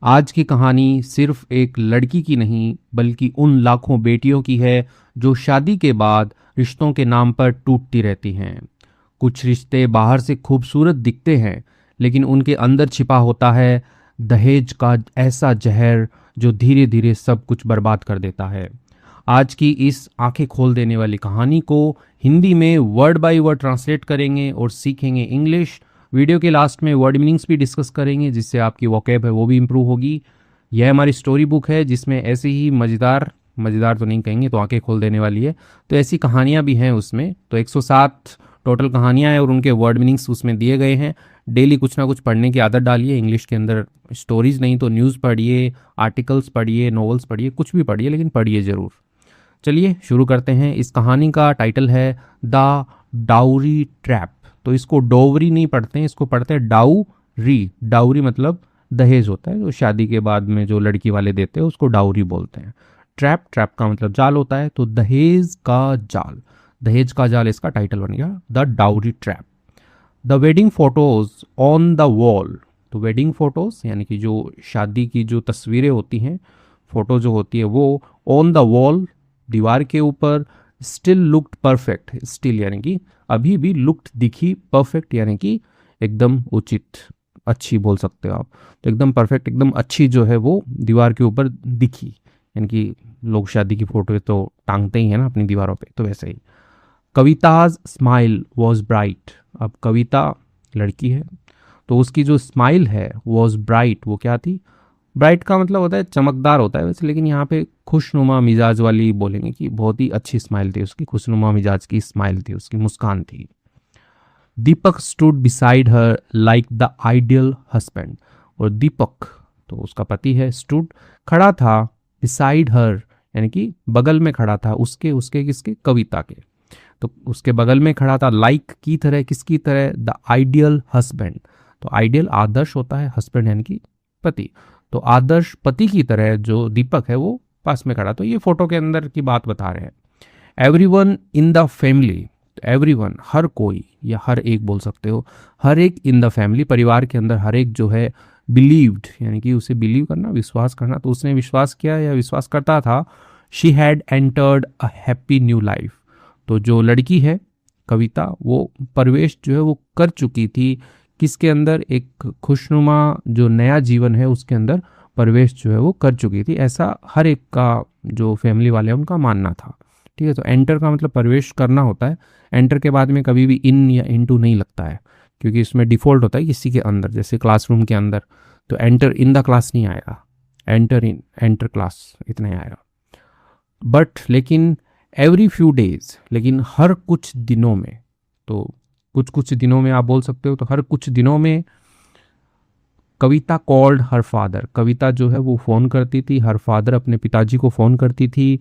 आज की कहानी सिर्फ एक लड़की की नहीं बल्कि उन लाखों बेटियों की है जो शादी के बाद रिश्तों के नाम पर टूटती रहती हैं। कुछ रिश्ते बाहर से खूबसूरत दिखते हैं लेकिन उनके अंदर छिपा होता है दहेज का ऐसा जहर जो धीरे धीरे सब कुछ बर्बाद कर देता है। आज की इस आंखें खोल देने वाली कहानी को हिंदी में वर्ड बाय वर्ड ट्रांसलेट करेंगे और सीखेंगे इंग्लिश। वीडियो के लास्ट में वर्ड मीनिंग्स भी डिस्कस करेंगे जिससे आपकी वोकैब है वो भी इम्प्रूव होगी। यह हमारी स्टोरी बुक है जिसमें ऐसे ही मज़ेदार मज़ेदार तो नहीं कहेंगे तो आंखें खोल देने वाली है, तो ऐसी कहानियाँ भी हैं उसमें। तो 107 टोटल कहानियाँ हैं और उनके वर्ड मीनिंग्स उसमें दिए गए हैं। डेली कुछ ना कुछ पढ़ने की आदत डालिए। इंग्लिश के अंदर स्टोरीज नहीं तो न्यूज़ पढ़िए, आर्टिकल्स पढ़िए, नॉवेल्स पढ़िए, कुछ भी पढ़िए लेकिन पढ़िए ज़रूर। चलिए शुरू करते हैं। इस कहानी का टाइटल है द डाउरी ट्रैप। तो इसको डोवरी नहीं पढ़ते हैं, इसको पढ़ते हैं डाउरी। डाउरी मतलब दहेज होता है, जो शादी के बाद में जो लड़की वाले देते हैं उसको डाउरी बोलते हैं। ट्रैप, ट्रैप का मतलब जाल होता है, तो दहेज का जाल, दहेज का जाल इसका टाइटल बन गया, the dowry trap. The wedding photos on the wall. तो वेडिंग फोटोज यानी कि जो शादी की जो तस्वीरें होती हैं, फोटो जो होती है वो ऑन द वॉल, दीवार के ऊपर, स्टिल लुक्ड परफेक्ट। स्टिल यानी कि अभी भी, लुक्ड दिखी, परफेक्ट यानी कि एकदम उचित, अच्छी बोल सकते हो आप। तो एकदम परफेक्ट, एकदम अच्छी जो है वो दीवार के ऊपर दिखी, यानी कि लोग शादी की फोटो तो टांगते ही है ना अपनी दीवारों पे, तो वैसे ही। Kavita's smile was bright. अब कविता लड़की है तो उसकी जो स्माइल है वॉज ब्राइट, वो क्या थी? ब्राइट का मतलब होता है चमकदार होता है वैसे, लेकिन यहाँ पे खुशनुमा मिजाज वाली बोलेंगे कि बहुत ही अच्छी स्माइल थी उसकी, खुशनुमा मिजाज की स्माइल थी उसकी, मुस्कान थी। Deepak stood beside her like the ideal husband. और दीपक तो उसका पति है, स्टूड खड़ा था, बिसाइड हर यानी कि बगल में खड़ा था उसके, उसके किसके? कविता के। तो उसके बगल में खड़ा था, लाइक की तरह, किसकी तरह? The ideal husband. तो आइडियल आदर्श होता है, हस्बैंड यानी कि पति, तो आदर्श पति की तरह जो दीपक है वो पास में खड़ा। तो ये फोटो के अंदर की बात बता रहे हैं। Everyone in the family. Everyone हर कोई या हर एक बोल सकते हो, हर एक इन द फैमिली परिवार के अंदर हर एक जो है, बिलीव्ड यानी कि उसे बिलीव करना, विश्वास करना, तो उसने विश्वास किया या विश्वास करता था। She had entered a happy new life. तो जो लड़की है कविता, वो प्रवेश जो है वो कर चुकी थी किसके अंदर? एक खुशनुमा जो नया जीवन है उसके अंदर प्रवेश जो है वो कर चुकी थी, ऐसा हर एक का जो फैमिली वाले हैं उनका मानना था। ठीक है, तो एंटर का मतलब प्रवेश करना होता है। एंटर के बाद में कभी भी इन या इनटू नहीं लगता है, क्योंकि इसमें डिफ़ॉल्ट होता है किसी के अंदर, जैसे क्लासरूम के अंदर तो एंटर इन द क्लास नहीं आएगा, एंटर इन, एंटर क्लास इतना ही आएगा। बट लेकिन एवरी फ्यू डेज, लेकिन हर कुछ दिनों में, तो कुछ कुछ दिनों में आप बोल सकते हो, तो हर कुछ दिनों में कविता कॉल्ड हर फादर। कविता जो है वो फ़ोन करती थी, हर फादर अपने पिताजी को फ़ोन करती थी।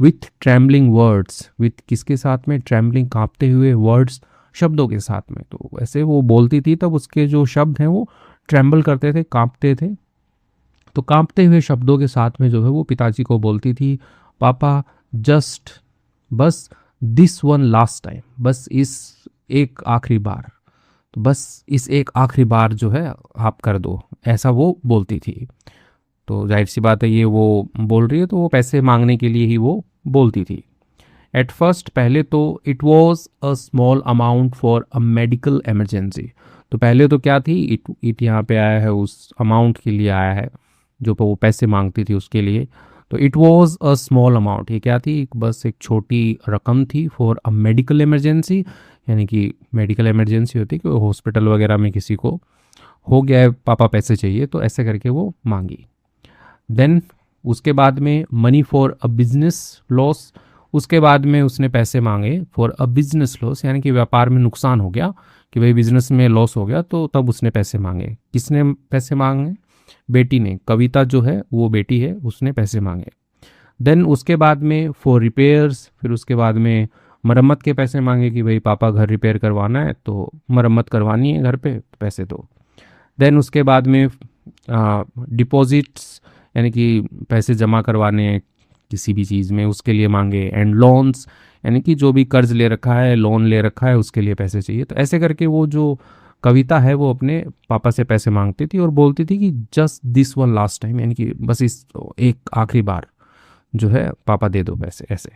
विथ ट्रैम्बलिंग वर्ड्स, विथ किसके साथ में? ट्रैम्बलिंग, कांपते हुए, वर्ड्स शब्दों के साथ में। तो ऐसे वो बोलती थी तब उसके जो शब्द हैं वो ट्रैम्बल करते थे, कांपते थे। तो कांपते हुए शब्दों के साथ में जो है वो पिताजी को बोलती थी, पापा जस्ट, बस दिस वन लास्ट टाइम, बस इस एक आखिरी बार, तो बस इस एक आखिरी बार जो है आप कर दो, ऐसा वो बोलती थी। तो जाहिर सी बात है ये वो बोल रही है तो वो पैसे मांगने के लिए ही वो बोलती थी। एट फर्स्ट, पहले तो it was a small amount for a medical emergency. तो पहले तो क्या थी? इट यहाँ पे आया है उस अमाउंट के लिए आया है जो वो पैसे मांगती थी उसके लिए। तो it was a small amount, ये क्या थी? बस एक छोटी रकम थी। फॉर अ मेडिकल इमरजेंसी यानी कि मेडिकल इमरजेंसी होती है कि हॉस्पिटल वगैरह में किसी को हो गया है, पापा पैसे चाहिए, तो ऐसे करके वो मांगी। देन उसके बाद में money for a business loss. उसके बाद में उसने पैसे मांगे फॉर अ बिजनेस लॉस, यानी कि व्यापार में नुकसान हो गया, कि भाई बिजनेस में लॉस हो गया, तो तब उसने पैसे मांगे। किसने पैसे मांगे? बेटी ने। कविता जो है वो बेटी है, उसने पैसे मांगे। देन उसके बाद में फॉर रिपेयर्स, फिर उसके बाद में मरम्मत के पैसे मांगे कि भाई पापा घर रिपेयर करवाना है तो मरम्मत करवानी है घर पे, तो पैसे दो। देन उसके बाद में डिपॉजिट्स यानी कि पैसे जमा करवाने हैं किसी भी चीज़ में, उसके लिए मांगे। एंड लोन्स यानी कि जो भी कर्ज ले रखा है, लोन ले रखा है, उसके लिए पैसे चाहिए। तो ऐसे करके वो जो कविता है वो अपने पापा से पैसे मांगती थी और बोलती थी कि just this one last time, यानी कि बस इस एक आखिरी बार जो है पापा दे दो पैसे, ऐसे।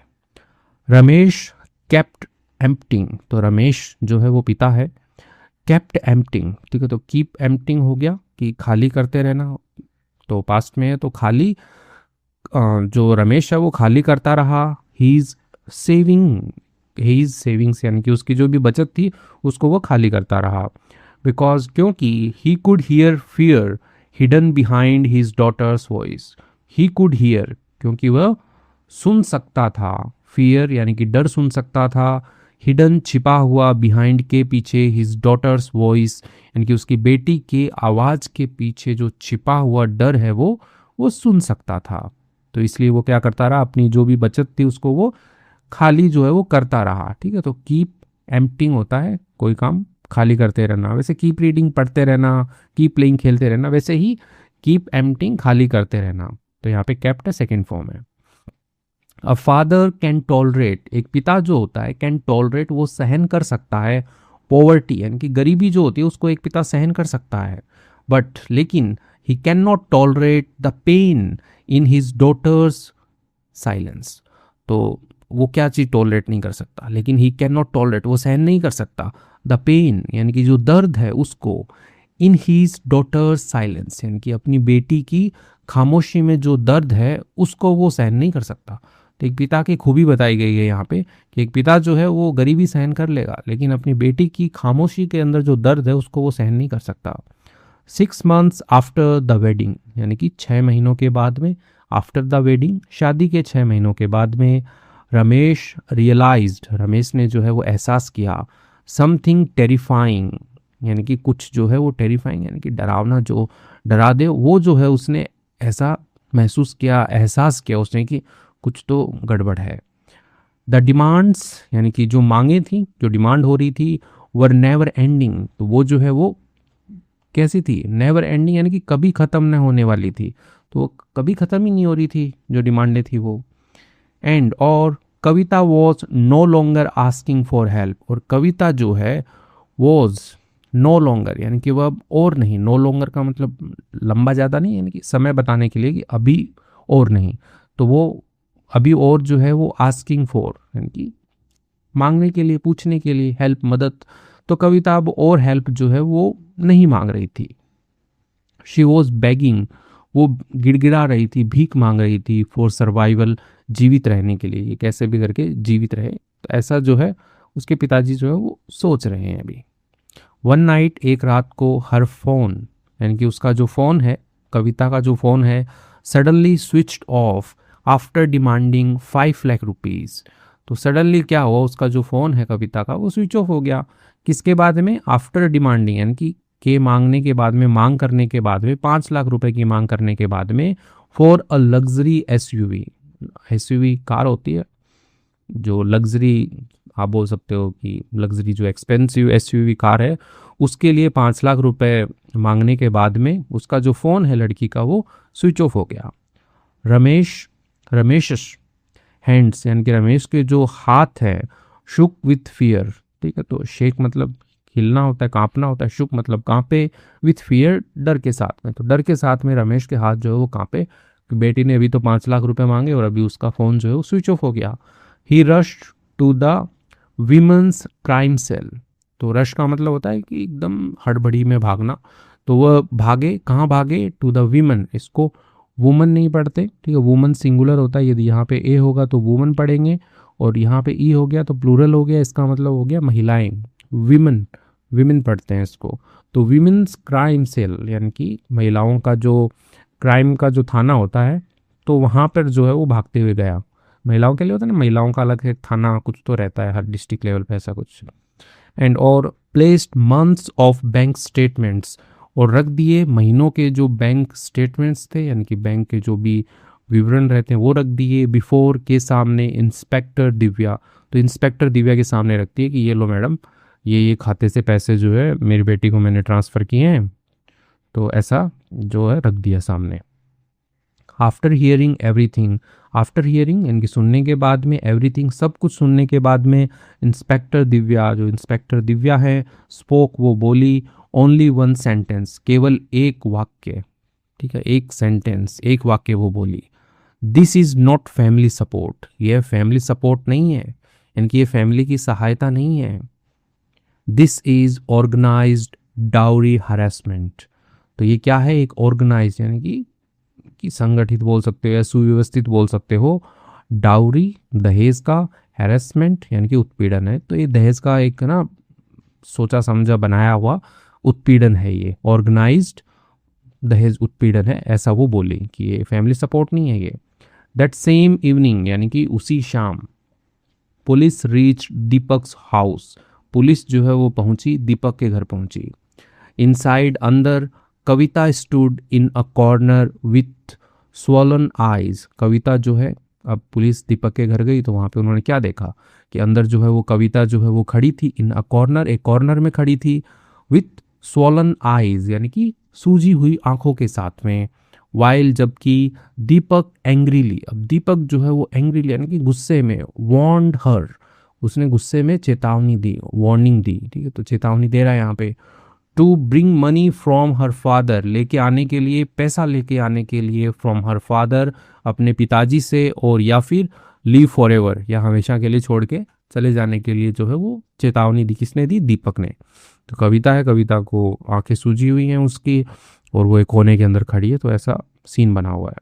रमेश केप्ट एम्प्टिंग, तो रमेश जो है वो पिता है, केप्ट एम्प्टिंग, ठीक है, तो कीप एम्प्टिंग हो गया कि खाली करते रहना, तो पास्ट में है, तो खाली जो रमेश है वो खाली करता रहा। ही इज सेविंग्स, यानी कि उसकी जो भी बचत थी उसको वो खाली करता रहा। बिकॉज, क्योंकि he could hear fear hidden behind his daughter's voice. He could hear, क्योंकि वह सुन सकता था, फियर यानी कि डर सुन सकता था, हिडन छिपा हुआ, बिहाइंड के पीछे, हिज डॉटर्स वॉइस यानी कि उसकी बेटी के आवाज़ के पीछे जो छिपा हुआ डर है वो सुन सकता था। तो इसलिए वो क्या करता रहा, अपनी जो भी बचत थी उसको वो खाली जो है वो करता रहा, ठीक है। तो कीप एम्प्टिंग होता है कोई काम खाली करते रहना, वैसे कीप रीडिंग पढ़ते रहना, कीप प्लेइंग खेलते रहना, वैसे ही कीप एम्प्टिंग खाली करते रहना। तो यहाँ पे केप्ट है, सेकेंड फॉर्म है। अ फादर कैन टॉलरेट, एक पिता जो होता है कैन टॉलरेट, वो सहन कर सकता है पॉवर्टी यानी कि गरीबी जो होती है उसको एक पिता सहन कर सकता है, बट लेकिन he can not tolerate the pain in his daughter's silence. तो वो क्या चीज़ टॉलरेट नहीं कर सकता, लेकिन ही कैन नॉट टॉलरेट, वो सहन नहीं कर सकता द पेन यानी कि जो दर्द है उसको, इन हीज डॉटर्स साइलेंस यानी कि अपनी बेटी की खामोशी में जो दर्द है उसको वो सहन नहीं कर सकता। तो एक पिता की खूबी बताई गई है यहाँ पे कि एक पिता जो है वो गरीबी सहन कर लेगा, लेकिन अपनी बेटी की खामोशी के अंदर जो दर्द है उसको वो सहन नहीं कर सकता। 6 months आफ्टर द वेडिंग, यानी कि 6 महीनों के बाद में, आफ्टर द वेडिंग शादी के 6 महीनों के बाद में, रमेश रियलाइज्ड, रमेश ने जो है वो एहसास किया, समथिंग टेरिफाइंग यानी कि कुछ जो है वो टेरिफाइंग यानी कि डरावना, जो डरा दे, वो जो है उसने ऐसा महसूस किया, एहसास किया उसने कि कुछ तो गड़बड़ है। द डिमांड्स यानी कि जो मांगे थी, जो डिमांड हो रही थी, वर नेवर एंडिंग, तो वो जो है वो कैसी थी, नेवर एंडिंग यानी कि कभी ख़त्म न होने वाली थी, तो वो कभी ख़त्म ही नहीं हो रही थी जो डिमांडें थी वो। एंड और Kavita was no longer asking for help, और कविता जो है वॉज नो लॉन्गर यानी कि वह अब और नहीं, नो लॉन्गर का मतलब लंबा ज़्यादा नहीं यानी कि समय बताने के लिए कि अभी और नहीं, तो वो अभी और जो है वो आस्किंग फॉर यानी कि मांगने के लिए, पूछने के लिए, हेल्प मदद, तो कविता अब और हेल्प जो है वो नहीं मांग रही थी। शी वॉज बेगिंग, वो गिड़गिड़ा रही थी, भीख मांग रही थी, फॉर सर्वाइवल, जीवित रहने के लिए, ये कैसे भी करके जीवित रहे, तो ऐसा जो है उसके पिताजी जो है वो सोच रहे हैं अभी। वन नाइट, एक रात को, हर फोन यानी कि उसका जो फ़ोन है, कविता का जो फ़ोन है, suddenly switched off after demanding 5 lakh rupees, तो सडनली क्या हुआ, उसका जो फ़ोन है कविता का वो स्विच ऑफ हो गया, किसके बाद में, आफ्टर डिमांडिंग यानी कि के मांगने के बाद में, मांग करने के बाद में, 5 लाख रुपए की मांग करने के बाद में, for a luxury SUV, SUV car होती है जो लग्जरी, आप बोल सकते हो कि लग्जरी जो एक्सपेंसिव एसयूवी कार है, उसके लिए 5 लाख रुपए मांगने के बाद में उसका जो फ़ोन है लड़की का वो स्विच ऑफ हो गया। रमेश हैंड्स यानी कि रमेश के जो हाथ है, शुक विथ फियर, ठीक है, तो शेक मतलब हिलना होता है, कांपना होता है, शुक मतलब कांपे, विथ फियर डर के साथ में, तो डर के साथ में रमेश के हाथ जो है वो कांपे कि बेटी ने अभी तो 5 लाख रुपए मांगे और अभी उसका फ़ोन जो है वो स्विच ऑफ हो गया। He rushed to the women's crime cell, तो रश का मतलब होता है कि एकदम हड़बड़ी में भागना, तो वह भागे, कहाँ भागे, टू द वीमन, इसको वुमन नहीं पढ़ते, ठीक है, वुमन सिंगुलर होता है, यदि यहाँ पे ए होगा तो वुमन पढ़ेंगे, और यहाँ पे ई हो गया तो प्लूरल हो गया, इसका मतलब हो गया महिलाएं, विमेन, विमेन पढ़ते हैं इसको। तो विमेंस क्राइम सेल यानी कि महिलाओं का जो क्राइम का जो थाना होता है, तो वहाँ पर जो है वो भागते हुए गया। महिलाओं के लिए होता है ना, महिलाओं का अलग है थाना, कुछ तो रहता है हर डिस्ट्रिक्ट लेवल पे ऐसा कुछ। एंड और placed months of bank statements, और रख दिए महीनों के जो बैंक स्टेटमेंट्स थे यानी कि बैंक के जो भी विवरण रहते हैं वो रख दिए, बिफोर के सामने, इंस्पेक्टर दिव्या, तो इंस्पेक्टर दिव्या के सामने रखती है कि ये लो मैडम, ये खाते से पैसे जो है मेरी बेटी को मैंने ट्रांसफ़र किए हैं, तो ऐसा जो है रख दिया सामने। After hearing everything, after hearing यानी कि सुनने के बाद में, एवरीथिंग सब कुछ सुनने के बाद में, इंस्पेक्टर दिव्या, जो इंस्पेक्टर दिव्या है, स्पोक वो बोली, ओनली वन सेंटेंस, केवल एक वाक्य, ठीक है, एक सेंटेंस, एक वाक्य वो बोली, this is not family support, यह फैमिली सपोर्ट नहीं है, इनकी ये फैमिली की सहायता नहीं है। This is organised dowry harassment, तो ये क्या है, एक ऑर्गेनाइज यानी कि संगठित बोल सकते हो या सुव्यवस्थित बोल सकते हो, डाउरी दहेज का, हैरेसमेंट यानी कि उत्पीड़न है, तो ये दहेज का एक ना सोचा समझा बनाया हुआ उत्पीड़न है, ये ऑर्गेनाइज्ड दहेज उत्पीड़न है, ऐसा वो बोले कि ये फैमिली सपोर्ट नहीं है ये। दैट सेम इवनिंग यानी कि उसी शाम, पुलिस रीच दीपक्स हाउस, पुलिस जो है वो पहुंची, दीपक के घर पहुंची। इनसाइड अंदर, Kavita stood in a corner with swollen eyes, Kavita जो है, अब पुलिस दीपक के घर गई तो वहां पे उन्होंने क्या देखा कि अंदर जो है वो कविता जो है वो खड़ी थी, इन अ कॉर्नर, एक कॉर्नर में खड़ी थी, विथ स्वॉलन आइज यानी कि सूजी हुई आंखों के साथ में, वाइल जबकि दीपक एंग्रीली, अब दीपक जो है वो एंग्रीली यानी कि गुस्से में, वार्नड हर, उसने गुस्से में चेतावनी दी, वार्निंग दी, ठीक है, तो चेतावनी दे रहा है यहाँ पे, to bring money from her father, लेके आने के लिए, पैसा लेके आने के लिए, फ्रॉम हर फादर, अपने पिताजी से, और या फिर लीव फॉर एवर, या हमेशा के लिए छोड़ के चले जाने के लिए जो है वो चेतावनी दी, किसने दी, दीपक ने। तो कविता है, कविता को आंखें सूजी हुई हैं उसकी, और वो एक कोने के अंदर खड़ी है, तो ऐसा सीन बना हुआ है।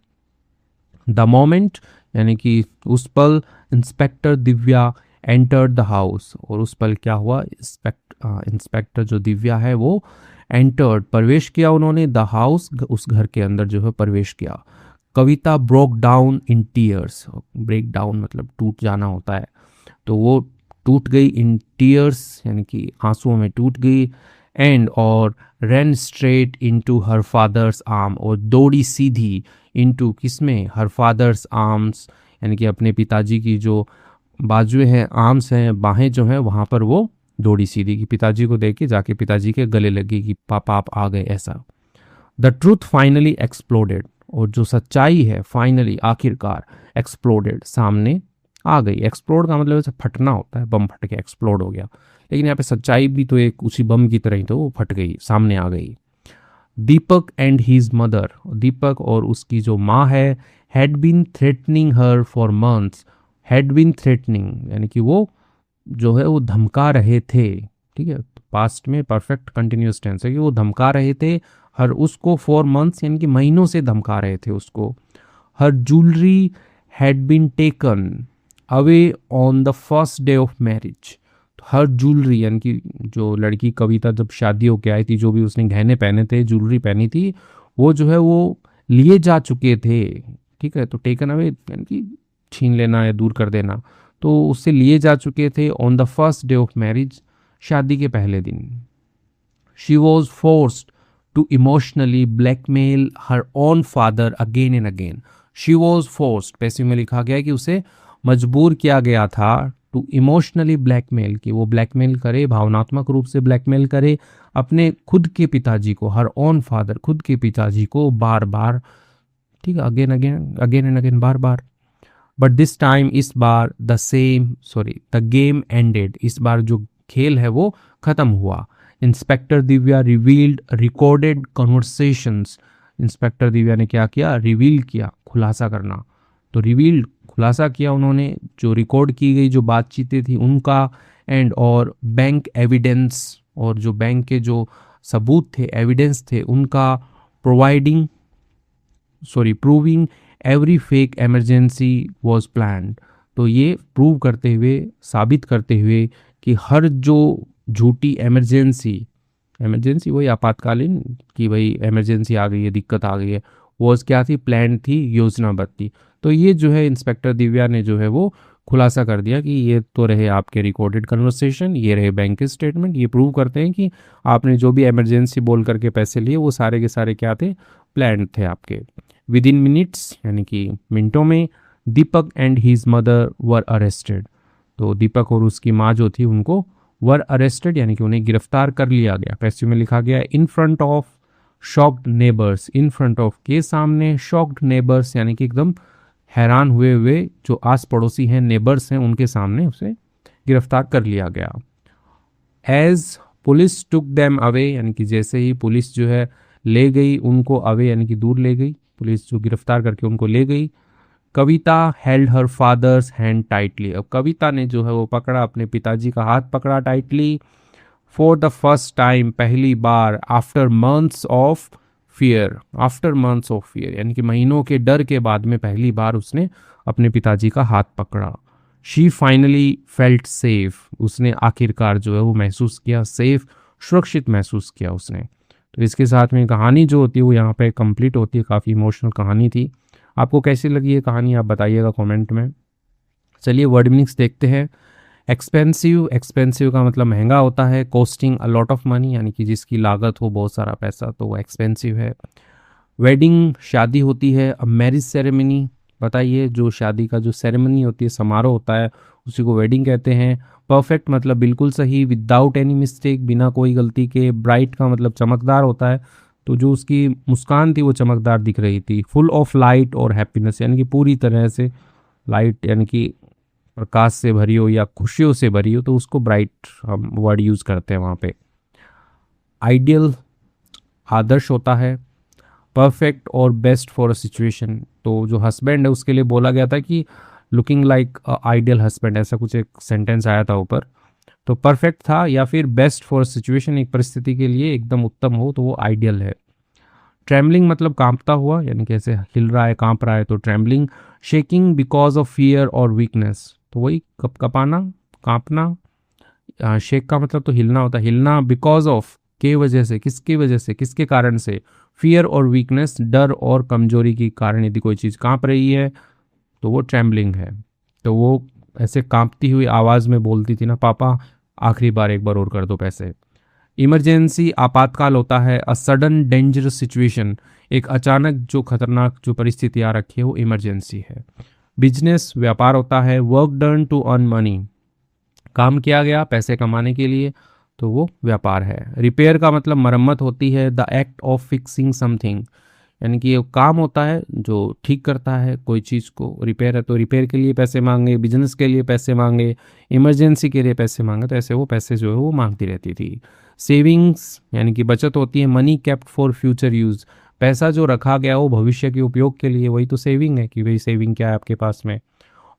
द मोमेंट यानी कि उस पल, inspector Divya entered the house, और उस पल क्या हुआ, इंस्पेक्टर जो दिव्या है वो एंटर्ड, प्रवेश किया उन्होंने, द हाउस, उस घर के अंदर जो है प्रवेश किया। Kavita broke down in tears, break down मतलब टूट जाना होता है, तो वो टूट गई, इन टीयर्स यानी कि आंसुओं में टूट गई, एंड और run straight into her father's arm, और दौड़ी सीधी, इनटू किसमें, हर फादर्स आर्म्स यानी कि अपने पिताजी की जो बाजुएं हैं, आर्म्स हैं, बाहें जो हैं, वहां पर वो दौड़ी सीधी कि पिताजी को देख के जाके पिताजी के गले लगी कि पापा आप आ गए, ऐसा। द ट्रूथ फाइनली एक्सप्लोडेड, और जो सच्चाई है फाइनली आखिरकार एक्सप्लोडेड, सामने आ गई। एक्सप्लोड का मतलब फटना होता है, बम फट के एक्सप्लोड हो गया, लेकिन यहाँ पे सच्चाई भी तो एक उसी बम की तरह ही, तो वो फट गई, सामने आ गई। Deepak and his mother, Deepak और उसकी जो माँ है, had been threatening her for months, had been threatening यानी कि वो जो है वो धमका रहे थे, ठीक है, पास्ट में परफेक्ट कंटिन्यूअस टेंस है कि वो धमका रहे थे, हर उसको, फॉर मंथ्स यानी कि महीनों से धमका रहे थे उसको। Her jewellery had been taken away on the first day of marriage, her jewellery यानी कि जो लड़की कविता जब शादी होके आई थी, जो भी उसने गहने पहने थे, ज्वेलरी पहनी थी, वो जो है वो लिए जा चुके थे, ठीक है, तो टेकन अवे यानी कि छीन लेना या दूर कर देना, तो उससे लिए जा चुके थे, on the first day of marriage, शादी के पहले दिन। She was forced to emotionally blackmail her own father again and again, she was forced, passive में लिखा गया है कि उसे मजबूर किया गया था, टू इमोशनली ब्लैकमेल, कि वो ब्लैकमेल करे, भावनात्मक रूप से ब्लैकमेल करे अपने खुद के पिताजी को, हर ओन फादर, खुद के पिताजी को बार बार, ठीक है, again again, again and again, bar bar. But this time, इस बार, द गेम एंडेड, इस बार जो खेल है वो खत्म हुआ। Inspector Divya revealed recorded conversations, inspector Divya ने क्या किया, रिवील किया, खुलासा करना, तो रिवील्ड खुलासा किया उन्होंने, जो रिकॉर्ड की गई जो बातचीतें थी उनका, एंड और बैंक एविडेंस, और जो बैंक के जो सबूत थे, एविडेंस थे उनका, proving every fake emergency was planned, तो ये प्रूव करते हुए, साबित करते हुए कि हर जो झूठी इमरजेंसी वही आपातकालीन, कि भाई इमरजेंसी आ गई है, दिक्कत आ गई है, वॉज क्या थी, प्लान थी, योजनाबद्ध थी। तो ये जो है इंस्पेक्टर दिव्या ने जो है वो खुलासा कर दिया कि ये तो रहे आपके रिकॉर्डेड कन्वर्सेशन, ये रहे बैंक के स्टेटमेंट, ये प्रूव करते हैं कि आपने जो भी इमरजेंसी बोल करके पैसे लिए वो सारे के सारे क्या थे, प्लान थे आपके। विद इन मिनट्स यानी कि मिनटों में, Deepak and his mother were arrested, तो दीपक और उसकी माँ जो थी उनको वर अरेस्टेड यानी कि उन्हें गिरफ्तार कर लिया गया, पैसिव में लिखा गया, in front of shocked neighbours, in front of के सामने, शॉक्ड नेबर्स यानी कि एकदम हैरान हुए हुए जो आस पड़ोसी हैं, नेबर्स हैं, उनके सामने उसे गिरफ्तार कर लिया गया। As police took them away, यानी कि जैसे ही पुलिस जो है ले गई उनको, अवे यानी कि दूर ले गई, पुलिस जो गिरफ्तार करके उनको ले गई। Kavita held her father's hand tightly, अब कविता ने जो है वो पकड़ा, अपने पिताजी का हाथ पकड़ा tightly. For the first time, पहली बार, after months of fear, after months of fear यानी कि महीनों के डर के बाद में पहली बार उसने अपने पिताजी का हाथ पकड़ा। शी फाइनली फेल्ट सेफ, उसने आखिरकार जो है वो महसूस किया सेफ, सुरक्षित महसूस किया उसने। तो इसके साथ में कहानी जो होती है वो यहाँ पे कंप्लीट होती है। काफ़ी इमोशनल कहानी थी। आपको कैसी लगी ये कहानी आप बताइएगा कमेंट में। चलिए वर्ड मीनिंग्स देखते हैं। एक्सपेंसिव, एक्सपेंसिव का मतलब महंगा होता है। Costing a lot of money, यानी कि जिसकी लागत हो बहुत सारा पैसा, तो वो एक्सपेंसिव है। वेडिंग, शादी होती है। अ मैरिज सेरेमनी, बताइए जो शादी का जो सेरेमनी होती है, समारोह होता है, उसी को वेडिंग कहते हैं। परफेक्ट मतलब बिल्कुल सही, विदाउट एनी मिस्टेक, बिना कोई गलती के। ब्राइट का मतलब चमकदार होता है, तो जो उसकी मुस्कान थी वो चमकदार दिख रही थी। फुल ऑफ लाइट और हैप्पीनेस, यानी कि पूरी तरह से लाइट यानी कि प्रकाश से भरी हो या खुशियों से भरी हो, तो उसको ब्राइट हम वर्ड यूज़ करते हैं वहाँ पे। आइडियल, आदर्श होता है। परफेक्ट और बेस्ट फॉर अ सिचुएशन, तो जो हस्बैंड है उसके लिए बोला गया था कि लुकिंग लाइक आइडियल हस्बैंड, ऐसा कुछ एक सेंटेंस आया था ऊपर। तो परफेक्ट था, या फिर बेस्ट फॉर सिचुएशन, एक परिस्थिति के लिए एकदम उत्तम हो तो वो आइडियल है। ट्रैम्बलिंग मतलब कांपता हुआ, यानी कि ऐसे हिल रहा है, कांप रहा है, तो trembling. Shaking because of fear और वीकनेस, तो वही कपाना, कांपना। शेक का मतलब तो हिलना होता है, हिलना बिकॉज ऑफ, के वजह से, किसकी वजह से, किसके कारण से। फियर और वीकनेस, डर और कमजोरी के कारण यदि कोई चीज़ कांप रही है तो वो ट्रैम्बलिंग है। तो वो ऐसे कांपती हुई आवाज़ में बोलती थी ना, पापा आखिरी बार एक बार और कर दो पैसे। इमरजेंसी, आपातकाल होता है। अ सडन डेंजरस सिचुएशन, एक अचानक जो खतरनाक जो परिस्थिति आ रखी है वो इमरजेंसी है। बिजनेस, व्यापार होता है। Work done to earn money, काम किया गया पैसे कमाने के लिए, तो वो व्यापार है। रिपेयर का मतलब मरम्मत होती है। The act of fixing something, यानी कि ये काम होता है जो ठीक करता है कोई चीज़ को। रिपेयर है तो रिपेयर के लिए पैसे मांगे, बिजनेस के लिए पैसे मांगे, इमरजेंसी के लिए पैसे मांगे, तो ऐसे वो पैसे जो है वो मांगती रहती थी। सेविंग्स यानी कि बचत होती है। Money kept for future use, पैसा जो रखा गया वो भविष्य के उपयोग के लिए, वही तो सेविंग है कि भाई सेविंग क्या है आपके पास में।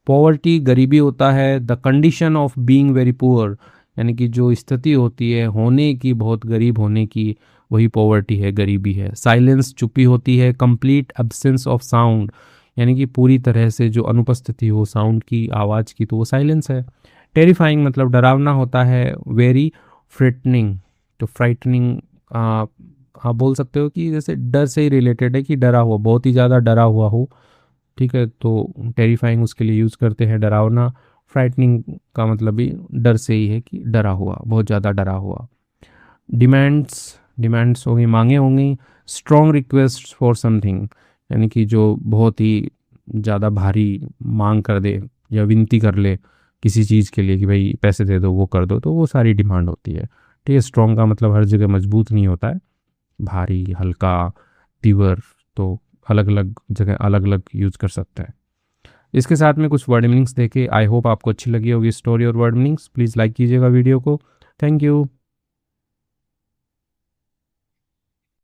पॉवर्टी, गरीबी होता है। The condition of being very poor, यानी कि जो स्थिति होती है होने की, बहुत गरीब होने की, वही पॉवर्टी है, गरीबी है। साइलेंस, चुप्पी होती है। कंप्लीट एब्सेंस ऑफ साउंड, यानी कि पूरी तरह से जो अनुपस्थिति हो साउंड की, आवाज़ की, तो वो साइलेंस है। टेरिफाइंग मतलब डरावना होता है। वेरी फ्रिटनिंग, तो फ्राइटनिंग आप बोल सकते हो कि जैसे डर से ही रिलेटेड है, कि डरा हुआ, बहुत ही ज़्यादा डरा हुआ हो, ठीक है, तो टेरिफाइंग उसके लिए यूज़ करते हैं। डरावना, फ्राइटनिंग का मतलब भी डर से ही है कि डरा हुआ, बहुत ज़्यादा डरा हुआ। डिमांड्स, डिमांड्स होंगी, मांगे होंगी। स्ट्रॉन्ग रिक्वेस्ट फॉर समथिंग, यानी कि जो बहुत ही ज़्यादा भारी मांग कर दे या विनती कर ले किसी चीज़ के लिए कि भाई पैसे दे दो, वो कर दो, तो वो सारी डिमांड होती है। ठीक है, स्ट्रॉन्ग का मतलब हर जगह मजबूत नहीं होता है, भारी, हल्का, तीव्र, तो अलग अलग जगह अलग अलग यूज़ कर सकते हैं। इसके साथ में कुछ वर्ड मीनिंग्स देखे। आई होप आपको अच्छी लगी होगी स्टोरी और वर्ड मीनिंग्स। प्लीज़ लाइक कीजिएगा वीडियो को। Thank you.